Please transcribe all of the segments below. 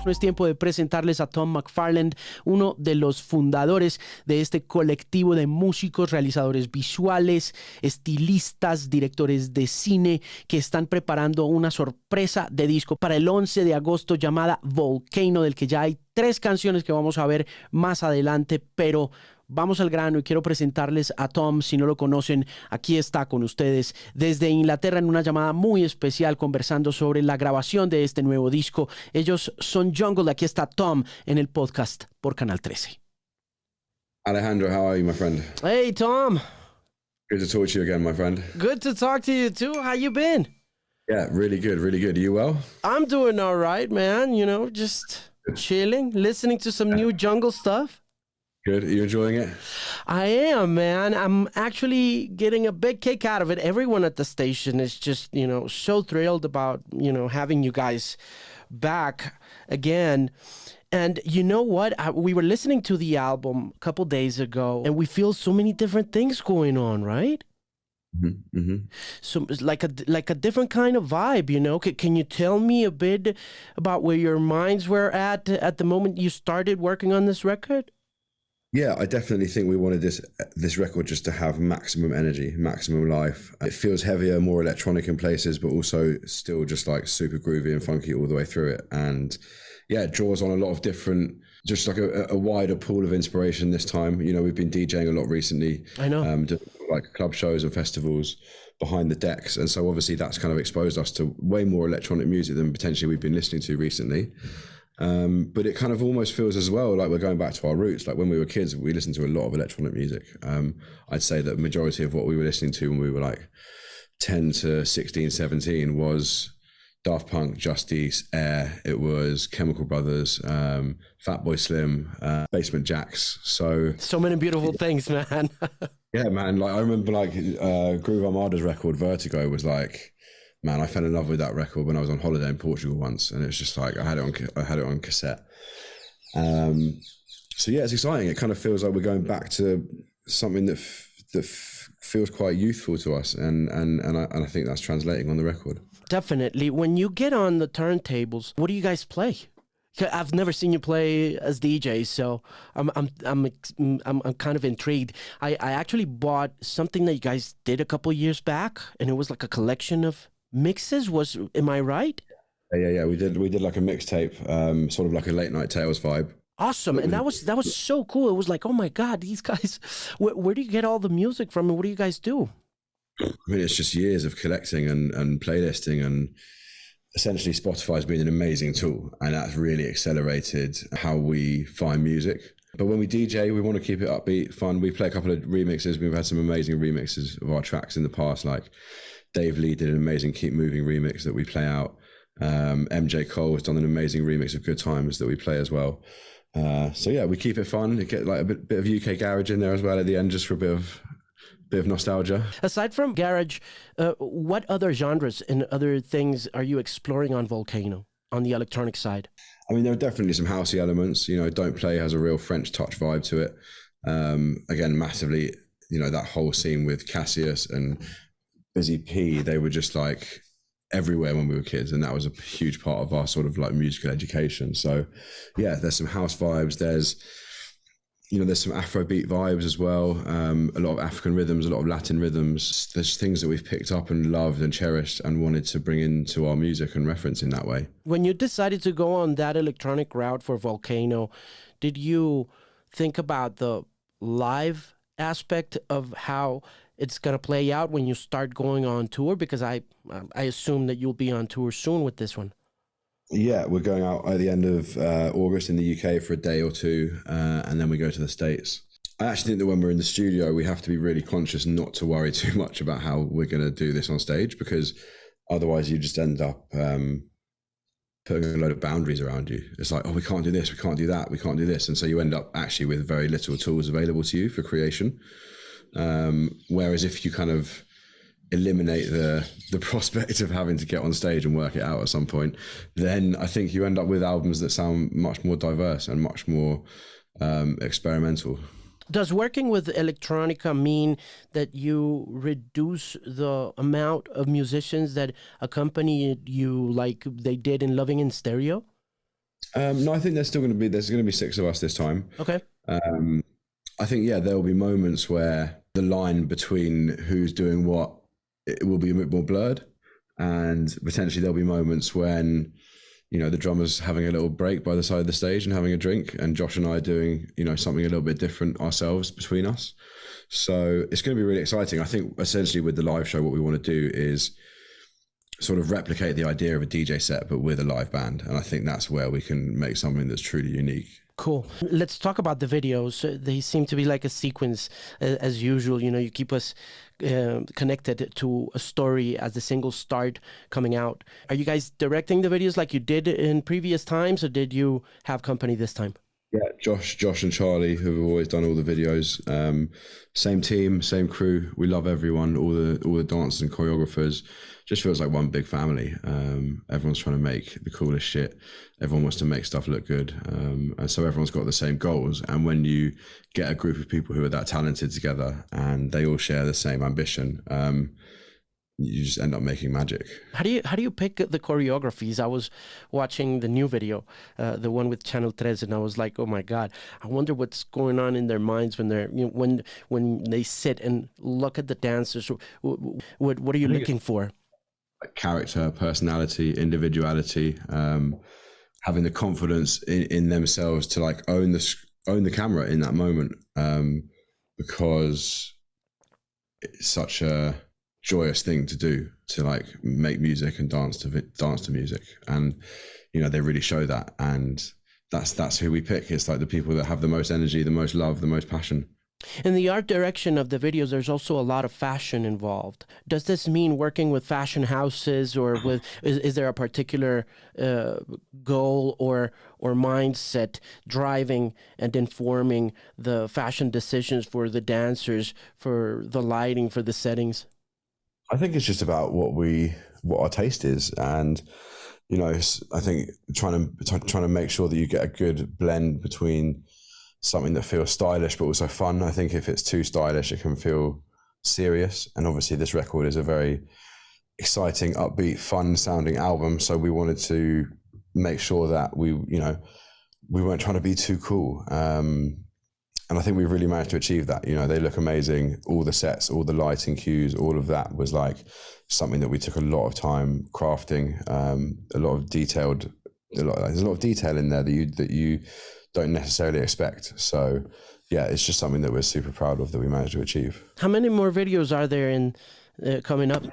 No es tiempo de presentarles a Tom McFarland, uno de los fundadores de este colectivo de músicos, realizadores visuales, estilistas, directores de cine que están preparando una sorpresa de disco para el 11 de agosto llamada Volcano, del que ya hay 3 canciones que vamos a ver más adelante, pero vamos al grano y quiero presentarles a Tom. Si no lo conocen, aquí está con ustedes desde Inglaterra en una llamada muy especial conversando sobre la grabación de este nuevo disco. Ellos son Jungle. Aquí está Tom en el podcast por Canal Trece. Alejandro, how are you, my friend? Hey, Tom. Good to talk to you again, my friend. Good to talk to you too. How you been? Yeah, really good, really good. Are you well? I'm doing all right, man. You know, just chilling, listening to some new Jungle stuff. Good. Are you enjoying it? I am, man. I'm actually getting a big kick out of it. Everyone at the station is just, so thrilled about, having you guys back again. And you know what? We were listening to the album a couple days ago, and we feel so many different things going on, right? Mm-hmm. Mm-hmm. So it's like a different kind of vibe, Can you tell me a bit about where your minds were at the moment you started working on this record? Yeah, I definitely think we wanted this record just to have maximum energy, maximum life. It feels heavier, more electronic in places, but also still just like super groovy and funky all the way through it. And yeah, it draws on a lot of different, just like a wider pool of inspiration this time. We've been DJing a lot recently. I know. Like club shows and festivals behind the decks. And so obviously that's kind of exposed us to way more electronic music than potentially we've been listening to recently. But it kind of almost feels as well like we're going back to our roots. Like when we were kids, we listened to a lot of electronic music. I'd say that the majority of what we were listening to when we were like 10 to 16, 17 was Daft Punk, Justice, Air. It was Chemical Brothers, Fatboy Slim, Basement Jaxx. So many beautiful things, man. Yeah, man. Like I remember like Groove Armada's record Vertigo was like, man, I fell in love with that record when I was on holiday in Portugal once, and it was just like I had it on cassette. So yeah, it's exciting. It kind of feels like we're going back to something that feels quite youthful to us, and I think that's translating on the record. Definitely. When you get on the turntables, what do you guys play? I've never seen you play as DJs, so I'm kind of intrigued. I actually bought something that you guys did a couple years back, and it was like a collection of mixes. Am I right? Yeah. We did like a mixtape, sort of like a late night tales vibe. Awesome. And that was so cool. It was like, oh my God, these guys, where do you get all the music from, and what do you guys do? I mean, it's just years of collecting and playlisting, and essentially Spotify's been an amazing tool, and that's really accelerated how we find music. But when we DJ, we want to keep it upbeat, fun. We play a couple of remixes. We've had some amazing remixes of our tracks in the past, like Dave Lee did an amazing Keep Moving remix that we play out. MJ Cole has done an amazing remix of Good Times that we play as well. So yeah, we keep it fun. We get like a bit of UK garage in there as well at the end, just for a bit of nostalgia. Aside from garage, what other genres and other things are you exploring on Volcano, on the electronic side? I mean, there are definitely some housey elements. Don't Play has a real French touch vibe to it. Again, massively, that whole scene with Cassius and Busy P, they were just like everywhere when we were kids, and that was a huge part of our sort of like musical education. So yeah, there's some house vibes, there's some Afrobeat vibes as well, a lot of African rhythms, a lot of Latin rhythms. There's things that we've picked up and loved and cherished and wanted to bring into our music and reference in that way. When you decided to go on that electronic route for Volcano, did you think about the live aspect of how it's going to play out when you start going on tour? Because I assume that you'll be on tour soon with this one. Yeah, we're going out at the end of August in the UK for a day or two, and then we go to the States. I actually think that when we're in the studio, we have to be really conscious not to worry too much about how we're going to do this on stage, because otherwise you just end up putting a load of boundaries around you. It's like, oh, we can't do this, we can't do that, we can't do this. And so you end up actually with very little tools available to you for creation. Whereas if you kind of eliminate the prospect of having to get on stage and work it out at some point, then I think you end up with albums that sound much more diverse and much more experimental. Does working with electronica mean that you reduce the amount of musicians that accompany you like they did in Loving in Stereo? No, I think there's going to be 6 of us this time. Okay. I think, yeah, there will be moments where the line between who's doing what, it will be a bit more blurred, and potentially there'll be moments when, you know, the drummer's having a little break by the side of the stage and having a drink, and Josh and I are doing, you know, something a little bit different ourselves between us. So it's going to be really exciting. I think essentially with the live show, what we want to do is sort of replicate the idea of a DJ set, but with a live band. And I think that's where we can make something that's truly unique. Cool. Let's talk about the videos. They seem to be like a sequence as usual. You know, you keep us connected to a story as the singles start coming out. Are you guys directing the videos like you did in previous times, or did you have company this time? Yeah, Josh and Charlie, who have always done all the videos. Same team, same crew. We love everyone, all the dancers and choreographers. Just feels like one big family. Everyone's trying to make the coolest shit. Everyone wants to make stuff look good. And so everyone's got the same goals. And when you get a group of people who are that talented together and they all share the same ambition, you just end up making magic. How do you pick the choreographies? I was watching the new video, the one with Canal Trece, and I was like, oh my God, I wonder what's going on in their minds when they're, you know, when they sit and look at the dancers. What are you looking for? Character, personality, individuality, having the confidence in themselves to like own the camera in that moment, because it's such a joyous thing to do, to like make music and dance to music, and you know, they really show that, and that's who we pick. It's like the people that have the most energy, the most love, the most passion. In the art direction of the videos, there's also a lot of fashion involved. Does this mean working with fashion houses, or is there a particular goal or mindset driving and informing the fashion decisions for the dancers, for the lighting, for the settings? I think it's just about what our taste is, and you know, I think trying to make sure that you get a good blend between something that feels stylish but also fun. I think if it's too stylish, it can feel serious. And obviously, this record is a very exciting, upbeat, fun-sounding album. So we wanted to make sure that we weren't trying to be too cool. And I think we've really managed to achieve that. You know, they look amazing. All the sets, all the lighting cues, all of that was like something that we took a lot of time crafting. There's a lot of detail in there that you don't necessarily expect. So yeah, it's just something that we're super proud of that we managed to achieve. How many more videos are there coming up?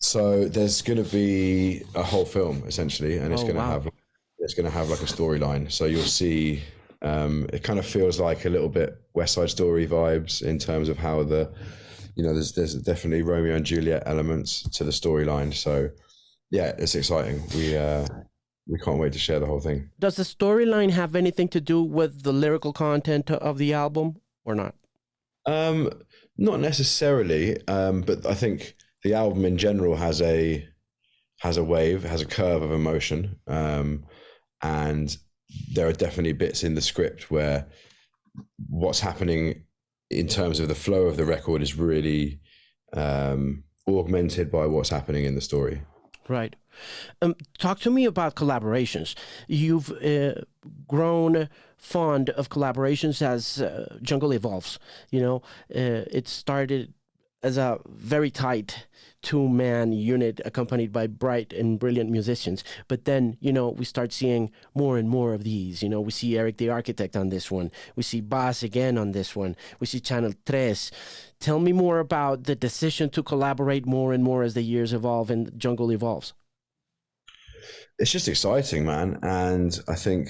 So there's going to be a whole film essentially, and it's going to have like a storyline. So you'll see. It kind of feels like a little bit West Side Story vibes in terms of how there's definitely Romeo and Juliet elements to the storyline. So yeah, it's exciting. We can't wait to share the whole thing. Does the storyline have anything to do with the lyrical content of the album or not? Not necessarily, but I think the album in general has a curve of emotion, and there are definitely bits in the script where what's happening in terms of the flow of the record is really augmented by what's happening in the story. Right. Talk to me about collaborations. You've grown fond of collaborations as Jungle evolves. You know, it started as a very tight two-man unit accompanied by bright and brilliant musicians. But then, you know, we start seeing more and more of these. You know, we see Eric the Architect on this one. We see Bass again on this one. We see Canal Trece. Tell me more about the decision to collaborate more and more as the years evolve and Jungle evolves. It's just exciting, man. And I think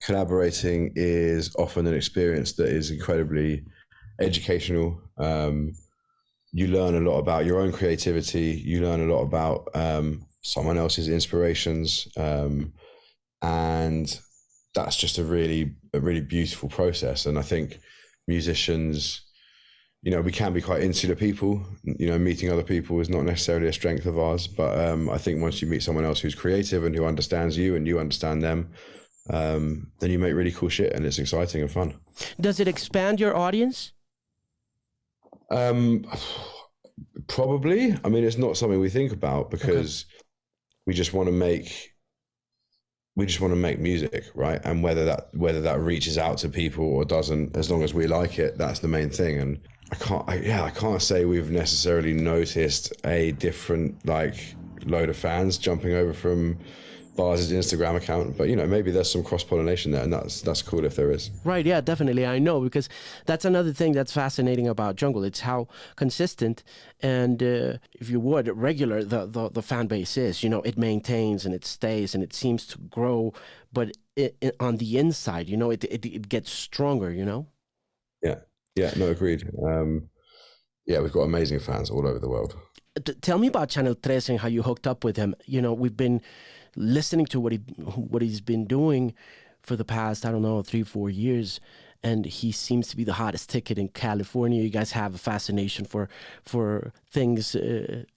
collaborating is often an experience that is incredibly educational. You learn a lot about your own creativity. You learn a lot about someone else's inspirations. And that's just a really beautiful process. And I think musicians, you know, we can be quite insular people. You know, meeting other people is not necessarily a strength of ours. But I think once you meet someone else who's creative and who understands you and you understand them, then you make really cool shit, and it's exciting and fun. Does it expand your audience? Probably. I mean, it's not something we think about because we just want to make we just want to make music, right? And whether that reaches out to people or doesn't, as long as we like it, that's the main thing. And I can't say we've necessarily noticed a different like load of fans jumping over from Bars's Instagram account, but maybe there's some cross-pollination there, and that's cool if there is. Right, yeah, definitely. I know, because that's another thing that's fascinating about Jungle. It's how consistent and, if you would, regular the fan base is. It maintains and it stays and it seems to grow, but on the inside, it gets stronger, Yeah, no, agreed. We've got amazing fans all over the world. Tell me about Canal Trece and how you hooked up with him. We've been listening to what he's been doing for the past, 3-4 years, and he seems to be the hottest ticket in California. You guys have a fascination for things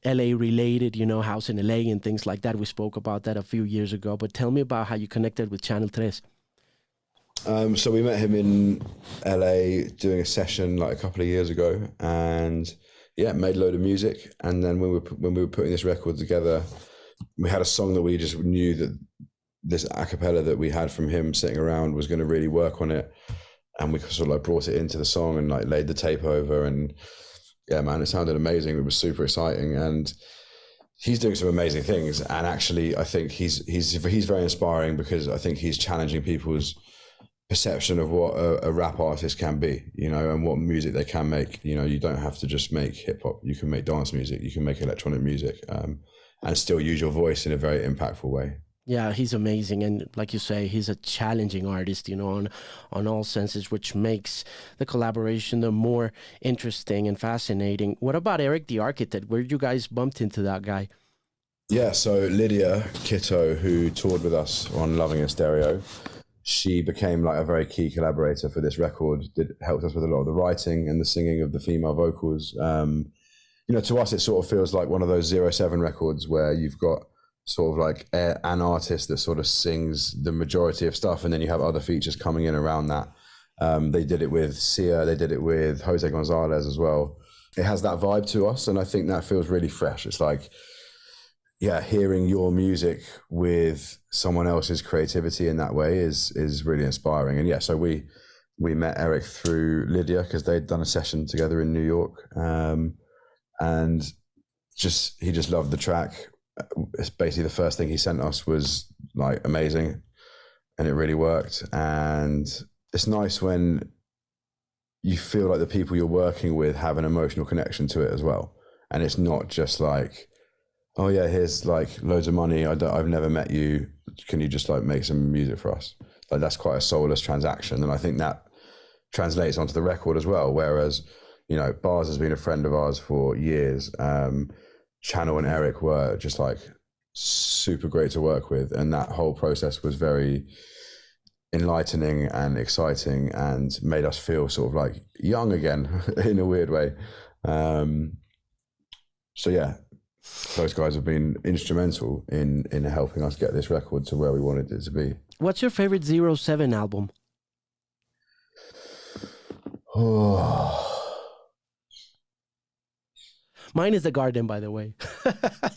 LA related, house in LA and things like that. We spoke about that a few years ago, but tell me about how you connected with Canal Trece. So we met him in LA doing a session like a couple of years ago, and made a load of music. And then when we were putting this record together, we had a song that we just knew that this a cappella that we had from him sitting around was going to really work on it. And we sort of like brought it into the song and like laid the tape over, and yeah, man, it sounded amazing. It was super exciting, and he's doing some amazing things. And actually, I think he's very inspiring, because I think he's challenging people's perception of what a rap artist can be, and what music they can make. You don't have to just make hip hop. You can make dance music. You can make electronic music, and still use your voice in a very impactful way. Yeah, he's amazing. And like you say, he's a challenging artist, on all senses, which makes the collaboration the more interesting and fascinating. What about Eric the Architect? Where did you guys bumped into that guy? Yeah, so Lydia Kitto, who toured with us on Loving in Stereo, she became like a very key collaborator for this record. Helped us with a lot of the writing and the singing of the female vocals. To us, it sort of feels like one of those 07 records where you've got sort of like an artist that sort of sings the majority of stuff, and then you have other features coming in around that. They did it with Sia, they did it with Jose Gonzalez as well. It has that vibe to us, and I think that feels really fresh. It's like, hearing your music with someone else's creativity in that way is really inspiring. And so we met Eric through Lydia, because they'd done a session together in New York, and he just loved the track. It's basically the first thing he sent us was like amazing, and it really worked. And it's nice when you feel like the people you're working with have an emotional connection to it as well, and it's not just like, oh yeah, here's like loads of money, I've never met you, can you just like make some music for us? Like, that's quite a soulless transaction, and I think that translates onto the record as well. Whereas Bars has been a friend of ours for years. Channel and Eric were just like super great to work with, and that whole process was very enlightening and exciting, and made us feel sort of like young again in a weird way. Those guys have been instrumental in helping us get this record to where we wanted it to be. What's your favorite 07 album? Mine is The Garden, by the way.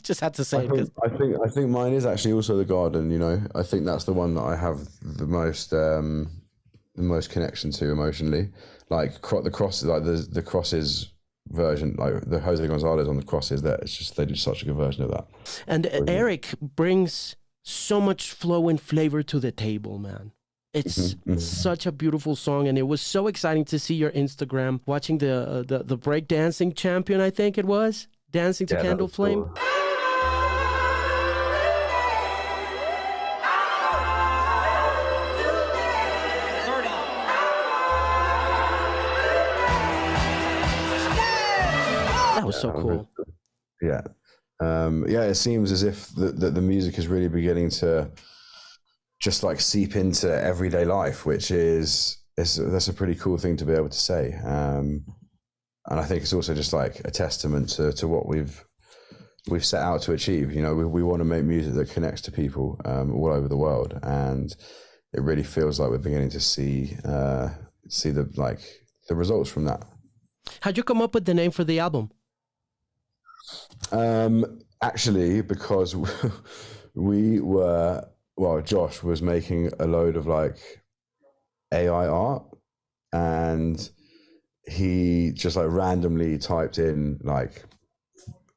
Just had to say it. I think mine is actually also The Garden. I think that's the one that I have the most connection to emotionally. Like the Cross, like the Crosses version, like the Jose Gonzalez on the Crosses. They did such a good version of that. And Eric brings so much flow and flavor to the table, man. It's such a beautiful song, and it was so exciting to see your Instagram watching the breakdancing champion, I think it was, dancing to Candle Flame. Cool. That was so cool. Yeah. It seems as if the music is really beginning to just like seep into everyday life, which that's a pretty cool thing to be able to say. And I think it's also just like a testament to what we've set out to achieve. We want to make music that connects to people all over the world, and it really feels like we're beginning to see the results from that. How'd you come up with the name for the album? Actually, because we were Josh was making a load of like AI art, and he just like randomly typed in like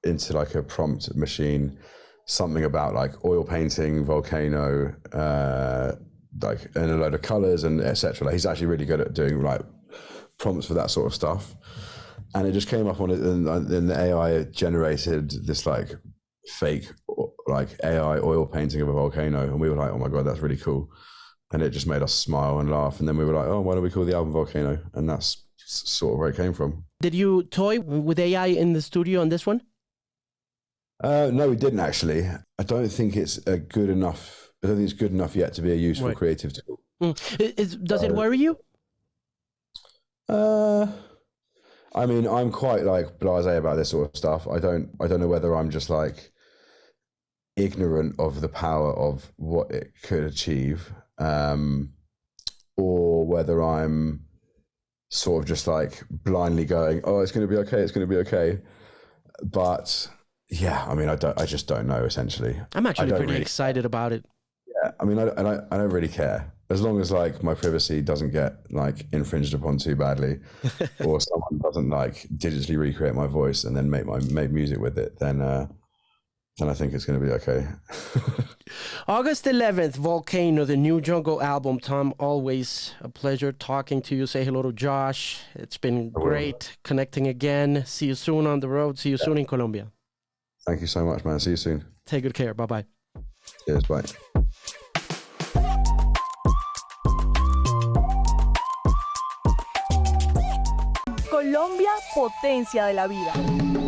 into like a prompt machine something about like oil painting, volcano, like and a load of colors and etc. Like he's actually really good at doing like prompts for that sort of stuff, and it just came up on it, and the AI generated this like fake like AI oil painting of a volcano, and we were like, oh my god, that's really cool, and it just made us smile and laugh, and then we were like, oh, why don't we call the album Volcano? And that's sort of where it came from. Did you toy with AI in the studio on this one? No, we didn't actually. I don't think it's good enough yet to be a useful creative tool. Does it worry you? I mean, I'm quite like blasé about this sort of stuff. I don't know whether I'm just like ignorant of the power of what it could achieve, or whether I'm sort of just like blindly going, oh, it's going to be okay, it's going to be okay. But yeah, I mean, I just don't know, essentially. I'm actually pretty excited about it. Yeah, I mean, I don't really care. As long as like my privacy doesn't get like infringed upon too badly, or someone doesn't like digitally recreate my voice and then make music with it, then I think it's going to be okay. August 11th, Volcano, the new Jungle album. Tom, always a pleasure talking to you. Say hello to Josh. It's been great connecting again. See you soon on the road. See you soon in Colombia. Thank you so much, man. See you soon. Take good care. Bye-bye. Cheers. Bye. Colombia, potencia de la vida.